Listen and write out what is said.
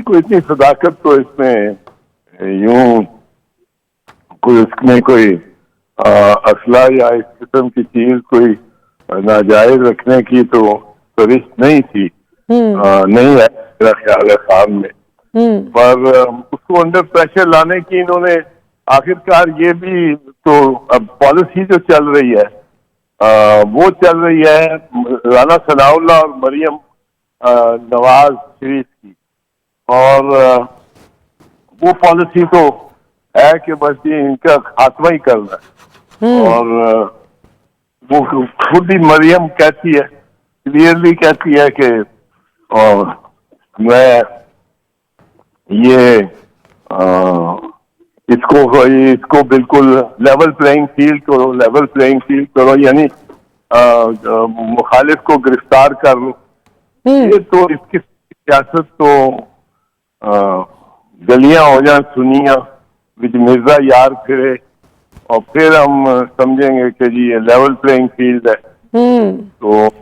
कोई इतनी सदाकत तो इसमें यूं कोई उसमें कोई असला या इस किस्म की चीज कोई नाजायज रखने की तो रिश्त नहीं थी। नहीं है मेरा ख्याल है सामने। पर उसको अंडर प्रेशर लाने की इन्होंने आखिरकार ये भी तो अब पॉलिसी जो चल रही है वो चल रही है राना सनाउल्लाह और मरियम नवाज शरीफ की। और वो पॉलिसी तो है कि बस ये इनका खात्मा ही करना है। और वो खुद ही मरियम कहती है, क्लियरली कहती है कि मैं ये इसको बिल्कुल लेवल प्लेइंग फील्ड करो, लेवल प्लेइंग फील्ड करो, यानी मुखालिफ को गिरफ्तार कर लो। ये तो इसकी सियासत तो गलियां हो जाए सुनिया विच मिर्जा यार फिरे और फिर हम समझेंगे कि जी ये लेवल प्लेइंग फील्ड है। तो